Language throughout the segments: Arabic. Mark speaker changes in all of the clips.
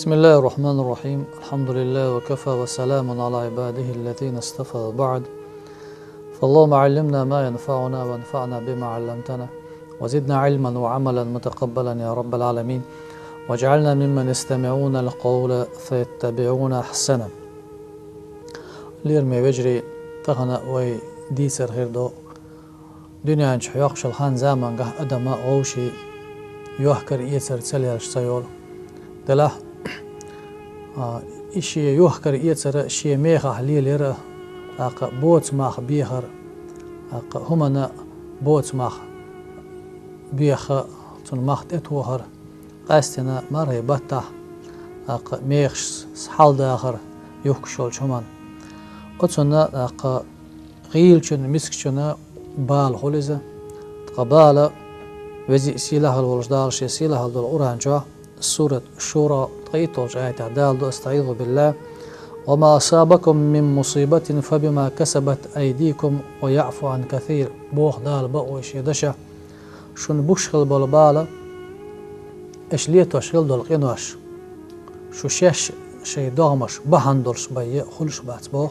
Speaker 1: بسم الله الرحمن الرحيم. الحمد لله وكفى وسلام على عباده الذين اصطفى بعد. فاللهم علمنا ما ينفعنا وانفعنا بما علمتنا وزدنا علما وعملا متقبلا يا رب العالمين، واجعلنا ممن يستمعون القول فيتبعون أحسنه. ليرمي وجري تغنى وي ديسر هيردو دنيا انش يقشل خان زامن قه أدما غوشي يوحكر يسر تسليش سيول دلا إشي يوحكر يسر شي ميخه ليلير بوت ماخ بيخر همنا بوت ماخ بيخ تن ماخ اتوهر قاستنا مرهي بطح ميخش سحال داخر يوحكشول شمان أتنا غيلشن مسكشنا بال خلزة قبالة وزي سيلة الولجدار شي سيلة الأورانجا سورة الشورى تقيتوج آية عدال استعيذ بالله وما أصابكم من مصيبة فبما كسبت أيديكم ويعفو عن كثير بوخ دال بقو شيدشة شون بوشخل بالبالة إشليتو شغل دول قينوش شو شاش شي دغمش بهندلش بي خلش بات بوخ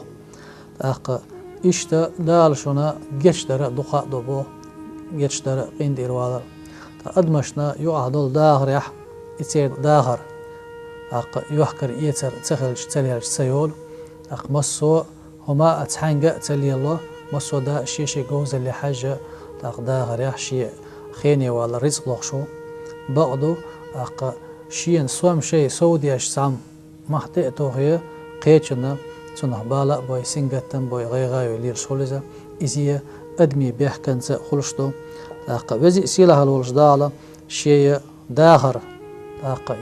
Speaker 1: إشتا دال شونا جيش دار دقاء دو بوخ جيش دار قين دير والر أدمشنا يوعدل داغر يح يتير داغر يحكر يتر تخلج تليالج سيول مصو هما أتحنق تلي الله مصو دا شيشي جوز اللي حاجة داغر يح شي خيني ولا رزق لغشو بعضو شين سوام شي سودي أشسام محتئتو هي قيتشنا تنه بالا بوي سنجتن بوي غيغايو يلير شولزا إزيه أدمي بيحكنز خلشتو وزي سيلها الولجدالة شي داغر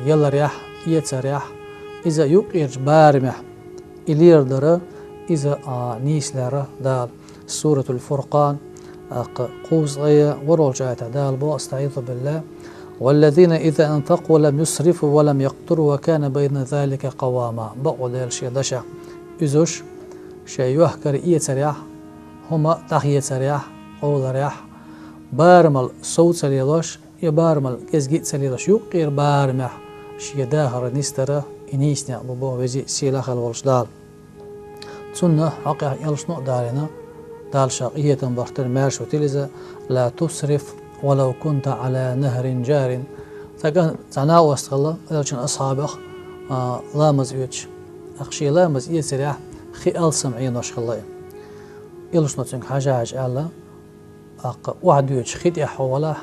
Speaker 1: يلا ريح يتريح إذا يقيرج بارمح إلير در إذا نيسلر دال سورة الفرقان قوز غيا ورجعت دال بو استعيذ بالله والذين إذا أنفقوا لم يسرفوا ولم يقتروا وكان بين ذلك قواما بقوا ديل شي دشا إذوش شي يحكر يتريح هما تحية ريح قول ريح بارمل صوت سليلوش يبارمل كزجيت سليلوش يقير بارمح شي داهر نسترة إنيسنا ببو وزي سيلاخ الولشدال تسنة حقيقة يلشنو دارنا دال شاقية بختر مارش وتلزة لا تسرف ولو كنت على نهر جار فكان تناو استغلا لكن أصحابه لامز يوتش أخشي لامز يسرع خي ألسم عين وشخلاي يلشنو تنك حاجة ألا واحد يوتش خيت يحوله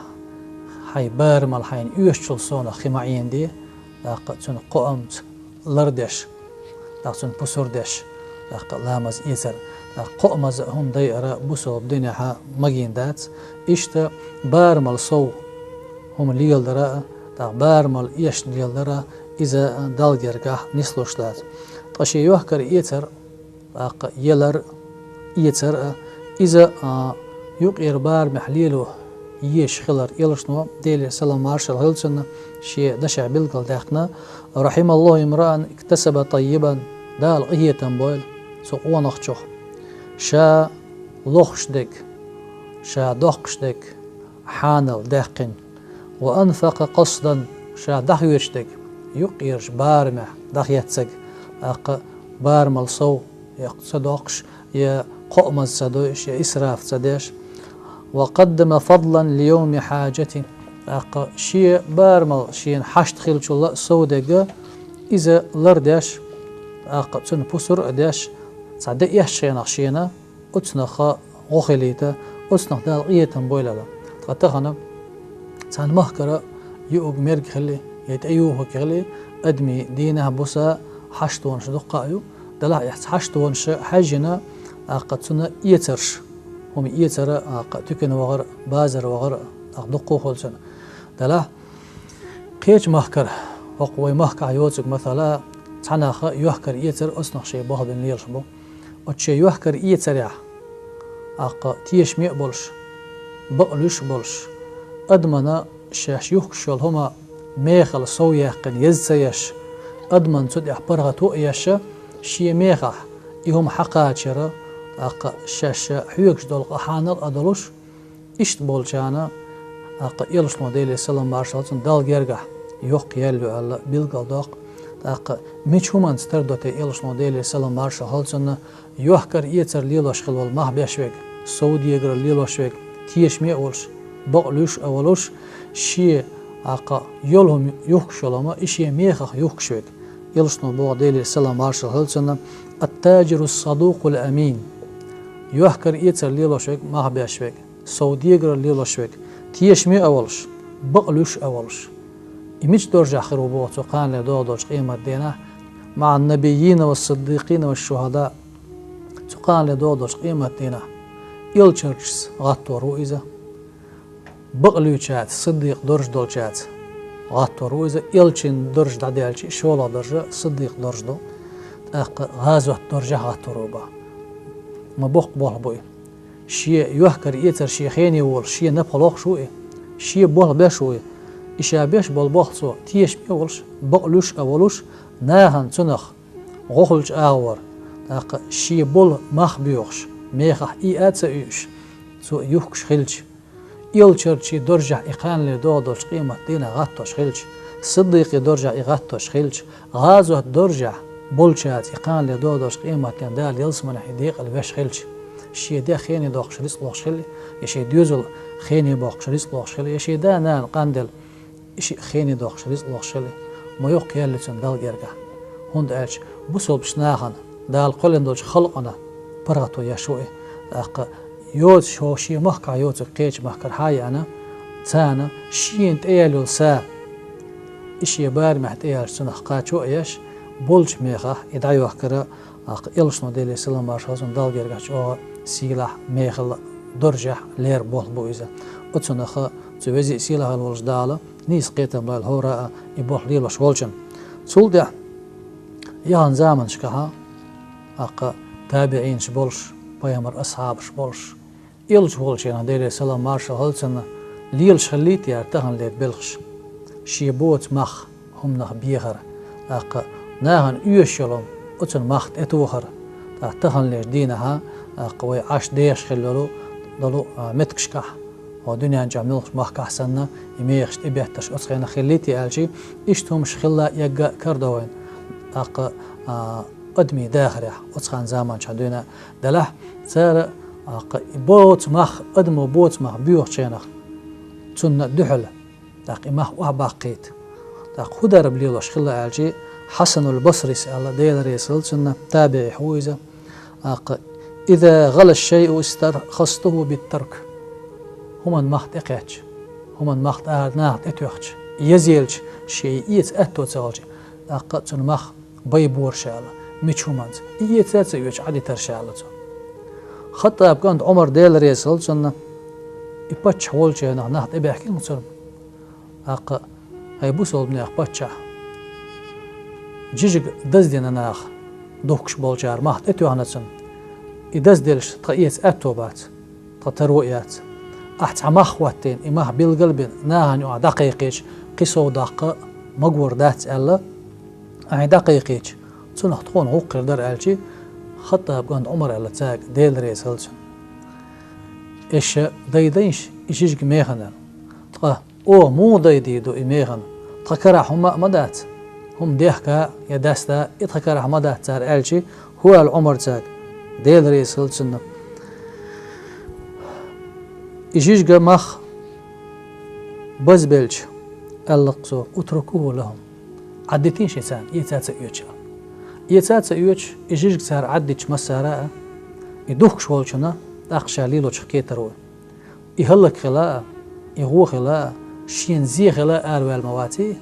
Speaker 1: حي بارمل حين يوشل صونا خماعين دي تن قومت لردش تن بسردش لامز يسر قومز هم دايرة بسو بدنيا مجين دات إشتا بارمل صو هم ليل درا بارمل يش ليل درا إذا دالجرجا نسلوش دات تشي يوحكر يتر يلر يتر إذا يقير بار محليلو يش خلر يلشنو ديلي سلام مارشال هيلسون شي دشع بالقل داخنا رحم الله امرأ اكتسب طيبا دال قهية بويل سوق ونخشو شا لوخشدك شا دوخشدك حانل داقن وأنفق قصدا شا دخيوشدك يقيرش بارمح دخيتسك بارمل صو يقصدوقش يا قومز صدوش يا إسراف صديش وقدم فضلا ليوم حاجتي شي بارمل شين حشت خيلش الله سوداء إذا لرداش تن بسر أداش صدق يحشينا خشينا أتنخ غخليته أتنخ دال قية بويلا تغتخنا تان مهكرة يؤج مرج خلي يتأيوه كخلي أدمي دينها بوسا حشتون شدقايو دلا حشتون حاجنا قد يترش هم يتر تكن وغر بازر وغر دقو خلصنا دلا قيش مهكر وقوي مهكر يوتك مثلا تناخ يحكر يتر أصنع شيء بهذا الليل شبو أتشي يحكر يتريح تيش ميقبلش بقلش بلش أدمنا شاش يحكشل هما ميخل صويا قن يزيش أدمن تدع برغة توقيش شي ميخح يهم حقاتشرة شاشة حيوكش دول قحانل أدلوش إشت بولشانا يلش موديلي سلام مارشالتون دال جرجح يوق يلو على بيلقال داق تاق مش همان ستردوتي إلشنو ديلي سلام مارشا هالسنا يوحكر يتر ليلوش خلول ماه بيشوك سعودية غير ليلوش وك تيش ميولش بقلوش أولوش شيء عقا يولهم يخشلما إشي ميخ يخشوك إلشنو بو ديلي سلام مارشا هالسنا التاجر الصدوق الأمين يوحكر يتر ليلوش وك ماه بيشوك سعودية غير ليلوش وك تيش مي أولش بقلوش أولش إمش درجة خروبو تقان لدودوش قيمة دينا مع النبيين والصديقين والشهداء تقان لدودوش قيمة دينا إلشرش غطو روئزة بقلوشات صديق درج دولشات غطو روئزة إلشن درج داديالشي شولا درجة صديق درج دو غازوة درجة غطو روبا ما بوق بوه بوي شيء يوهكر يتر شيء خيني وول شيء نبخلوخ شوئي شيء بوه بشوئي إشا بيش بالبوخصو تيش ميولش بقلوش أولوش ناهن تنخ غخلش آور شي بول مخ بيوخش ميخح إياتسا إيش سو يوخش خلش إلشرشي درجة إقان لدودوش قيمة دينا غطوش خلش صديقي درجة إغطوش خلش غازوة درجة بولشات إقان لدودوش قيمة كان دال يلسمن حديق البيش خلش شي دا خيني دوخش ريس لوخش خلي يشي ديوزل خيني بوخش ريس لوخش خلي يشي دا نان قاندل إشي خيني دوخش ريس لوخش خلي ما يوق يالتون دال جرجع هند ألش بوسول بشناهن دال قلن دولش خلقنا برغتو يشوئي يوز شو شي محكا يوز قيج محكر هاي أنا تانا شي انت ايالو سا إشي بار محت ايال سنخ قاتشو ايش بولش ميخا إدعي وحكرا إلشنو ديلي سلام باشخاصون دال جرجع شو سيلاح ميخل درجة لير بول بويزة أتسنخ توزي سيلاح الولش دالا نيس قيتم لا الهوراء يبوح ليل وشولشن سولدع يهان زامن شكها تابعين شبولش بيامر أصحاب شبولش إلش بولش يعني ديري سلام مارشال هلسن ليل شخليت يارتهن ليت بلخش شيبوت مخ هم نخ بيخر ناهن يوشلهم أتن مخت اتوخر تهن ليش دينها قوي عاش ديش خلولو دلو متكشكح ودنيا جاملوش مخ حسنا يميخش إبيهتش أسخينا خليتي ألشي إشتهم شخلا يقا كردوين أدمي داخريح أسخان زمان شادونا دلح سار بوت مخ أدمو بوت مخ بيوخ شينخ تسنة دحل مخ وحباقيت خدر بليلوش خلا ألشي حسن البصري سأل ديل ريسل سنة تابعي حويزة إذا غلى الشيء استرخصته بالترك همان مخت إقيتش همان مخت ناخت إتوخش يزيلش شيء إيت أتو تسالش تن مخ بيبور شاله مش همانز إيت تسيوش عادي ترشاله خطة أبقاند عمر ديل ريسل سنة إبتش حولش ناخت إبيحكي نصرم هاي بوسول بنيخ بتشا جيجك دز دينا ناخ دوكش بولجار مخت إتوهنسن إدز ديلش تقيت أتو بات تترويات أحت عمخ واتين إماه بالقلب ناهن يوع دقيقيش قصو دقة مقور دات ألا أي دقيقيش تنح تكون غوقر در ألشي خطة بقاند عمر ألا تاق ديل ريس هلسن إيش دايدينش إيشيجك ميخنان تقا أو مو دايديدو إميخن تقرا هما مدات هم ديحكا يداستا إتقرا مدات تار ألشي هو العمر تاق ديل ريس هلسن إجيجا مخ بزبلش اللقصو اتركوه لهم عدتين شيسان يتاتsa يوچا يتاتsa يوچ إجيجك سار عدتش مسارا يدوخ شوالشنا داخشا ليلوچ كيترو يهلك خلاء يغو خلاء شين زي خلاء أروال مواتي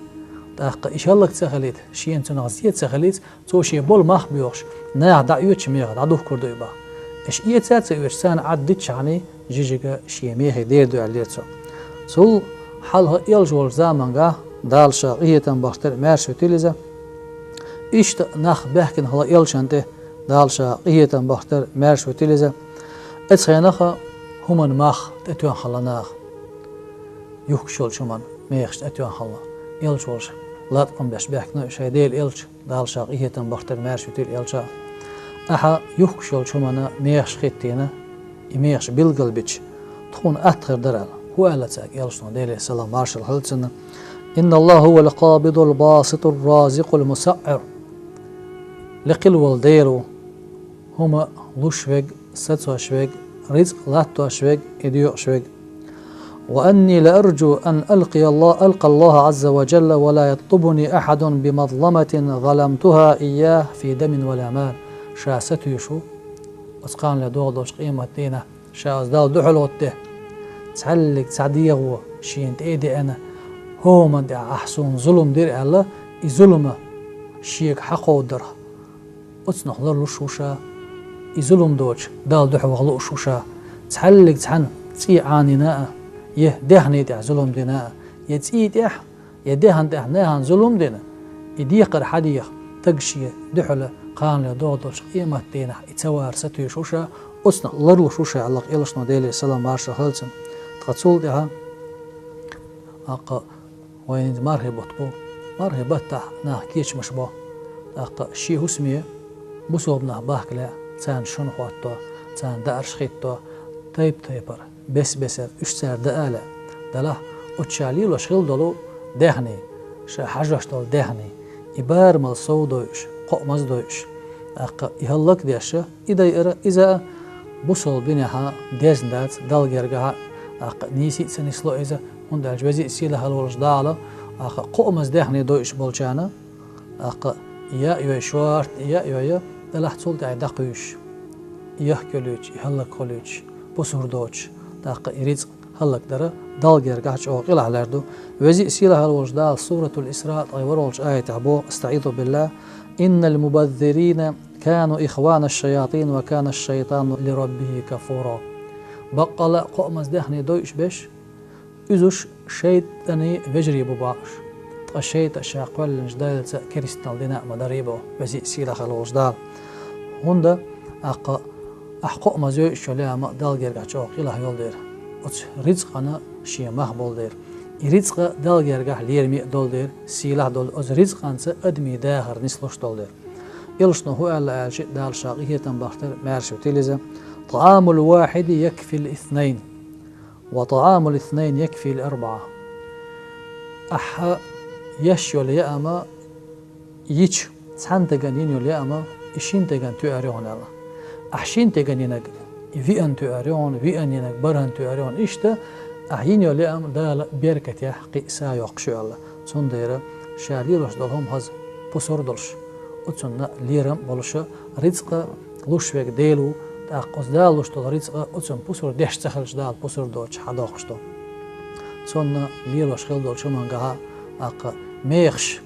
Speaker 1: داخ إشهلك تسخليت شين تنغزيت تسخليت تو شي بول مخ بيوخش ناع دا يوچ ميغ دا دوخ كردو يبا إش يتاتsa يوچ سان عدتش عني جيجيكا شيميخي ديردو عليتسو سول حالها إلجول زامنغا دالشا غيتن باشتر مارشو تيليزا إشت نخ بحكن هلا إلشانته دالشا غيتن باشتر مارشو تيليزا اتخينخا همان ماخ تتوان خلا ناخ يوكشول شمان ميخش تتوان خلا إلجولش لا تقوم باش بحكنا شايديل إلج دالشا غيتن باشتر مارشو تيل إلجا أحا يوكشول شمانا ميخش خيتينا يميخش بالقلبش تكون أتخر درال هو ألا تاك يلشنو ديلي سلام مارشال هلتسن إن الله هو القابض الباسط الرازق المسعر لقل والديرو هما لوشوغ ستوشوغ رزق لاتوشوغ إديوشوغ وأني لأرجو أن ألقى الله عز وجل ولا يطلبني أحد بمظلمة ظلمتها إياه في دم ولا مال شاستو يشو أسقان لدوغدوش قيمة دينا شاس دال دحلوته تعلق تعديغو شين تأيدي أنا هو من دي أحسن ظلم دير الله إظلم شيك حقو در أتنخ در لشوشا إظلم دوش دال دحو غلو شوشا تعلق تعن تي عانينا يهدهني دع ظلم دينا يتيدح يدهن دهناهن ظلم دينا يديقر حديق تقشي دحل قان لدوغدوش قيمة دينا يتوار ستو يشوشا أتنخ لرلو شوشا علق إلشنا ديلي سلام بارشا خلصن تقصول دها أقا وين مرهبة ناه كيش مشبو أقا شي اسمي بصوبنا باكلا تان شنخواتو تان دارش خيتو تيبر بسر اشتر دالا دلا اتشالي وشغل دلو دهني شا حجرش دل دهني إبار مال صو دوش قومز دوش أقا يهلك ديشة إذا بصول بينها ديزندات دل جرجها أقا نيسي سنسلو إذا هند الجوازي سيلها الولش دالا أقا قومز دهني دوش بولجانا أقا يا يشوارت يا دلح تصول داي دقيش يحكلوش يهلك خلوش بصور دوش أقا يريد هلك درا دال جرجعش أو قيل على ردو وزي سيلها الولش دال سورة الإسراء غيورولش آية عبو استعيذ بالله إن المبذرين كانوا إخوان الشياطين وكان الشيطان لربه كفورا بقى لا قومز دهني دوش بش إذوش شيطاني فجري بباش الشيطان شاقوال نجدال كريستال دينا مدريبو وزي سيلا خلوش دال هندا أقا أحقق مزيو شوليا ما دال جرجع شوق إله يولدير أتش رزقنا شيء مهبول دير رزق دال جرجع ليرمي دول دير سيلا دول أز رزقنا أدمي داهر نسلوش دول دير يلشنا هو ألا ألشي دال شاقية تنبختر مارشو تيليزا طعام الواحد يكفي الاثنين وطعام الاثنين يكفي الأربعة أحا يشيو ليأما ييش سان تغنين يليأما إشين تغن تؤريون الله أحشين تغن ينك فيأن تؤريون فيأن ينك برهن تؤريون إشتا أحين يليأما دال بيركت يحقي سايوق شو الله تون ديرا شاليلوش دالهم هز بصور دلش وتون ليرم بلش رزق لوشوك ديلو تاقوز دالوش دال رزق وتون بصور ديش تخلش دال بصور دوش حداقش دال تون ليلوش خيل دال شو منقها أقا ميخش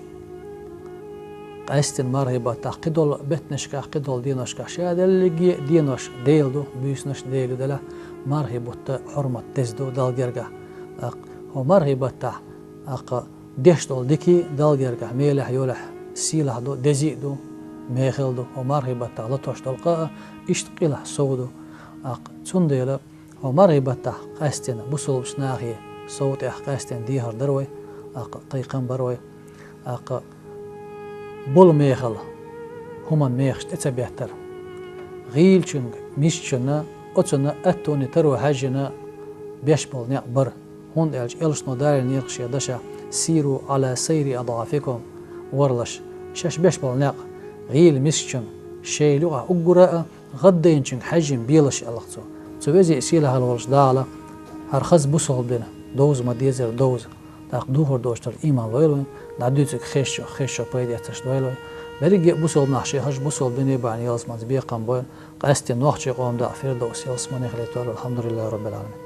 Speaker 1: قاستن مرهبة تقدل بتنشكا قدل دينشكا شاد اللي دينش ديلدو بيسنش ديلو دلا مرهبة حرمة تزدو دال جرجع هو مرهبة أقا ديشتول ديكي دال جرجع ميلح يولح سيلح دو دزيدو ميخل دو هو مرهبة لطوش دلقاء اشتقيلح سودو أقا تنديلا هو مرهبة قاستن بصل بشناخي صوت قاستن ديهر دروي أقا طيقان بروي أقا بول ميخل هما ميخش تتبيهتر غيل چنگ ميش چنا أتنا أتوني ترو هاجنا بيشبل نعبر هون إلش إلشنا داري نيرقش يدشا سيروا على سير أضعافكم ورلش شاش بيشبل نعق غيل ميش چن شيلوها أقراء غدين چنگ حجم بيلش ألغتو تبزي إسيلها الولش دالا هرخز بوصل بنا دوز ما ديزر دوز تاق دوهر دوشتر إيمان ويلوين نعدوتك خيشو بايدي أتش دويلوين بريجي بوصل نحشي هج بوصل بني بعني يلزمان زبيقان بوين قاستي نوحشي قوم دا فير دوس يلزمان يخليتوال الحمد لله رب العالمين